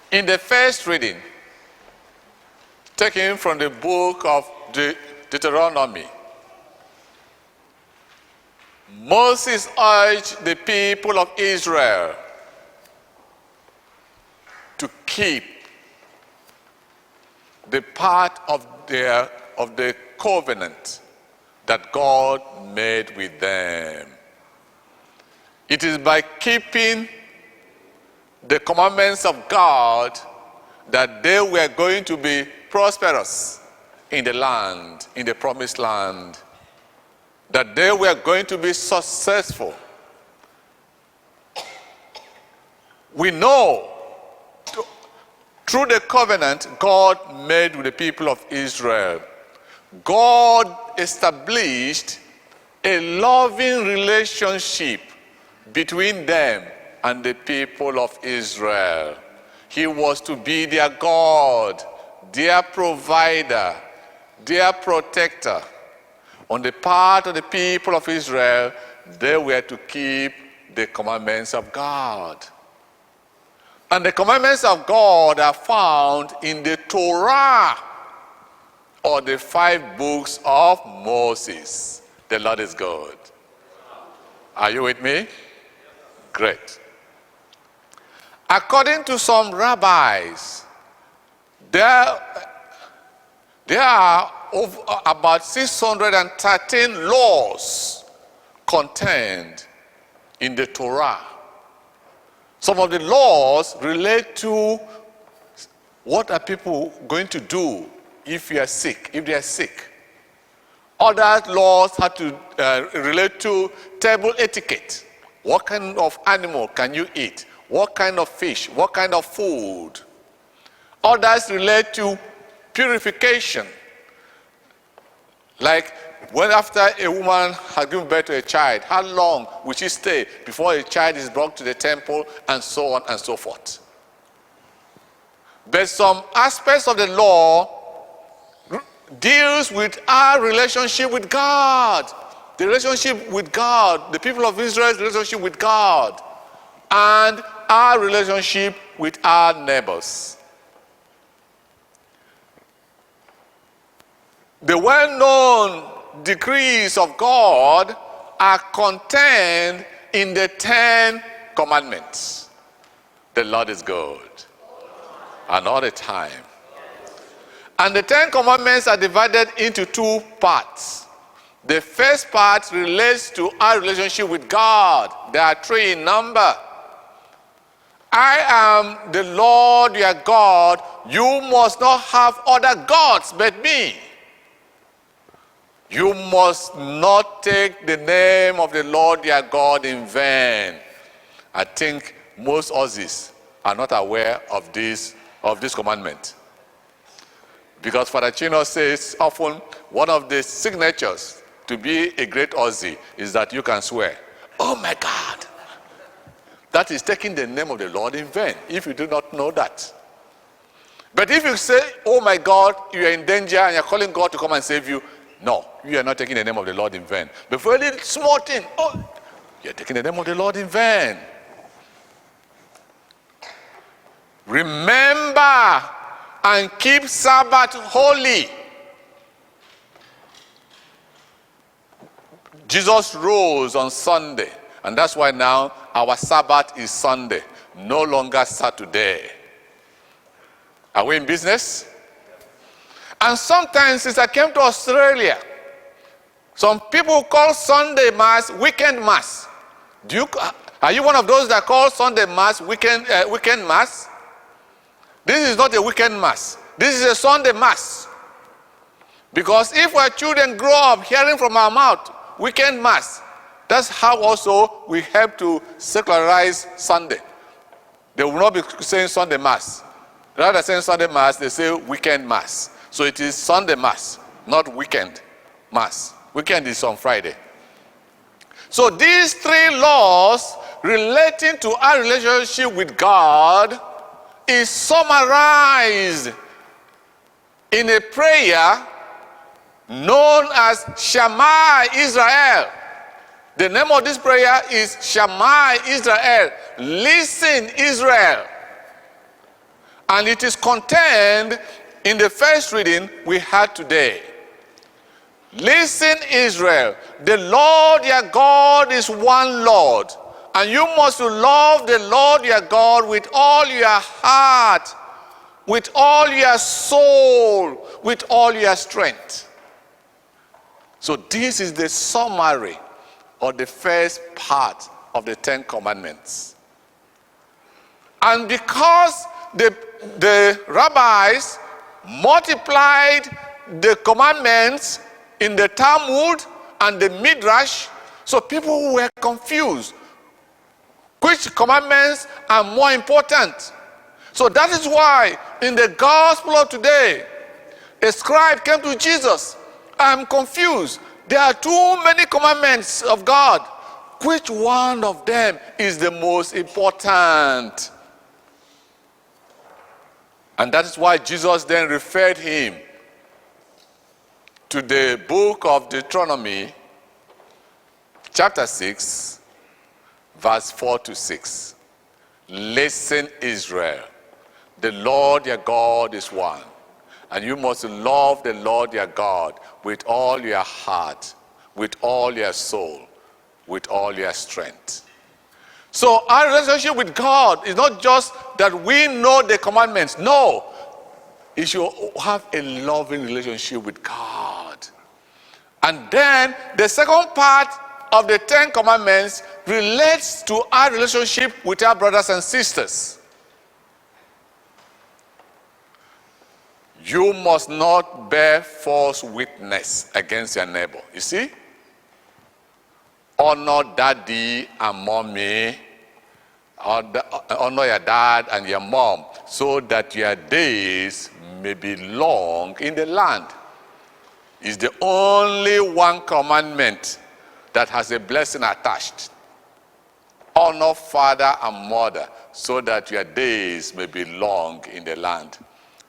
In the first reading, taken from the book of Deuteronomy, Moses urged the people of Israel to keep the part of the covenant that God made with them. It is by keeping the commandments of God that they were going to be prosperous in the land, in the promised land, that they were going to be successful. We know through the covenant God made with the people of Israel, God established a loving relationship between them and the people of Israel. He was to be their God, their provider, their protector. On the part of the people of Israel, they were to keep the commandments of God. And the commandments of God are found in the Torah, or the 5 books of Moses. The Lord is good. Are you with me? Great. According to some rabbis, there are about 613 laws contained in the Torah. Some of the laws relate to what are people going to do if they are sick. Other laws have to relate to table etiquette. What kind of animal can you eat? What kind of fish? What kind of food? Others relate to purification. Like when after a woman has given birth to a child, how long will she stay before a child is brought to the temple, and so on and so forth. But some aspects of the law deals with our relationship with God. The relationship with God, the people of Israel's relationship with God, and our relationship with our neighbors. The well-known decrees of God are contained in the 10 commandments. The Lord is good, and all the time. And the 10 commandments are divided into 2 parts. The first part relates to our relationship with God. There are 3 in number. I am the Lord your God. You must not have other gods but me. You must not take the name of the Lord your God in vain. I think most Aussies are not aware of this commandment. Because Father Chinua says often one of the signatures to be a great Aussie is that you can swear, "Oh my God." That is taking the name of the Lord in vain, if you do not know that. But if you say, "Oh my God," you are in danger and you're calling God to come and save you, no, you are not taking the name of the Lord in vain. But for a little small thing, you're taking the name of the Lord in vain. Remember and keep Sabbath holy. Jesus rose on Sunday, and that's why now our Sabbath is Sunday, no longer Saturday. Are we in business? And sometimes, since I came to Australia, some people call Sunday Mass weekend Mass. Are you one of those that call Sunday Mass weekend Mass? This is not a weekend Mass. This is a Sunday Mass. Because if our children grow up hearing from our mouth weekend Mass, that's how also we help to secularize Sunday. They will not be saying Sunday Mass. Rather than saying Sunday Mass, they say weekend Mass. So it is Sunday Mass, not weekend Mass. Weekend is on Friday. So these 3 laws relating to our relationship with God is summarized in a prayer known as Shema Israel. The name of this prayer is Shema Israel. Listen, Israel. And it is contained in the first reading we had today. Listen, Israel, the Lord your God is one Lord, and you must love the Lord your God with all your heart, with all your soul, with all your strength. So this is the summary of the first part of the Ten Commandments. And because the rabbis multiplied the commandments in the Talmud and the Midrash, so people were confused. Which commandments are more important? So that is why in the gospel of today, a scribe came to Jesus. I'm confused. There are too many commandments of God. Which one of them is the most important? And that is why Jesus then referred him to the book of Deuteronomy, chapter 6, verse 4 to 6. Listen, Israel, the Lord your God is one, and you must love the Lord your God with all your heart, with all your soul, with all your strength. So our relationship with God is not just that we know the commandments. No, you should have a loving relationship with God. And then the second part of the Ten Commandments relates to our relationship with our brothers and sisters. You must not bear false witness against your neighbor. You see? Honor daddy and mommy. Honor your dad and your mom, so that your days may be long in the land. It's the only one commandment that has a blessing attached. Honor father and mother, so that your days may be long in the land.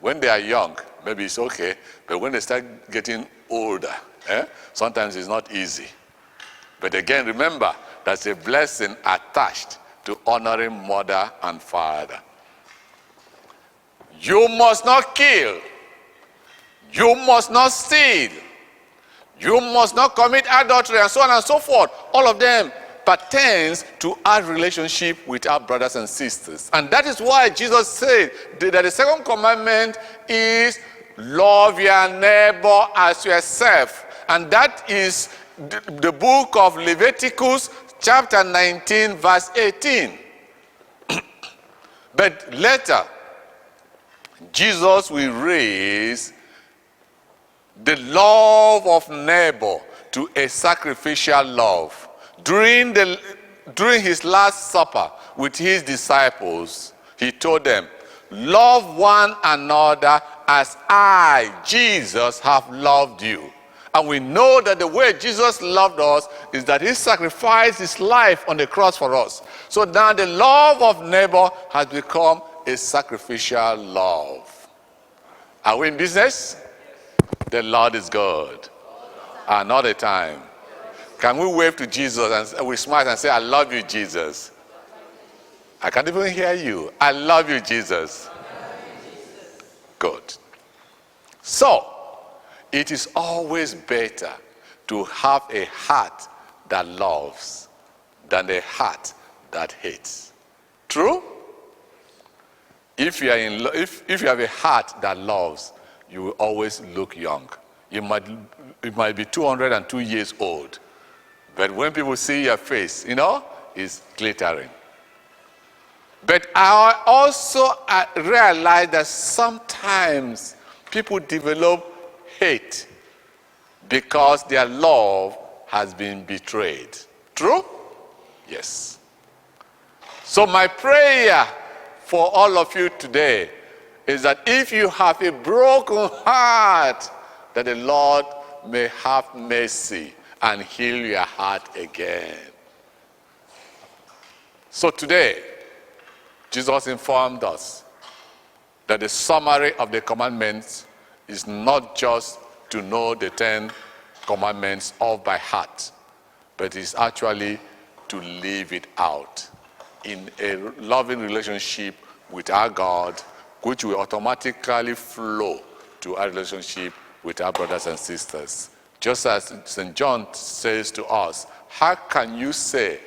When they are young, maybe it's okay, but when they start getting older, sometimes it's not easy. But again, remember, there's a blessing attached to honoring mother and father. You must not kill. You must not steal. You must not commit adultery, and so on and so forth. All of them pertains to our relationship with our brothers and sisters. And that is why Jesus said that the second commandment is love your neighbor as yourself. And that is the book of Leviticus, chapter 19, verse 18. But later, Jesus will raise the love of neighbor to a sacrificial love. During his last supper with his disciples, he told them, love one another as I, Jesus, have loved you. And we know that the way Jesus loved us is that he sacrificed his life on the cross for us. So now the love of neighbor has become a sacrificial love. Are we in business? The Lord is good. Another time. Can we wave to Jesus and we smile and say, I love you, Jesus? I can't even hear you. I love you, Jesus. Good. So, it is always better to have a heart that loves than a heart that hates. True? If you have a heart that loves, you will always look young. You might be 202 years old, but when people see your face, it's glittering. But I also realize that sometimes people develop hate because their love has been betrayed. True? Yes. So my prayer for all of you today is that if you have a broken heart, that the Lord may have mercy and heal your heart again. So today, Jesus informed us that the summary of the commandments is not just to know the 10 commandments off by heart, but is actually to live it out in a loving relationship with our God, which will automatically flow to our relationship with our brothers and sisters. Just as St. John says to us, how can you say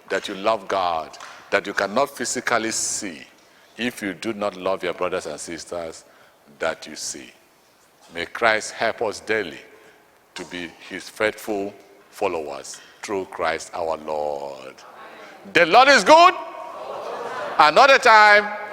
that you love God that you cannot physically see if you do not love your brothers and sisters that you see? May Christ help us daily to be his faithful followers through Christ our Lord. The Lord is good. Another time.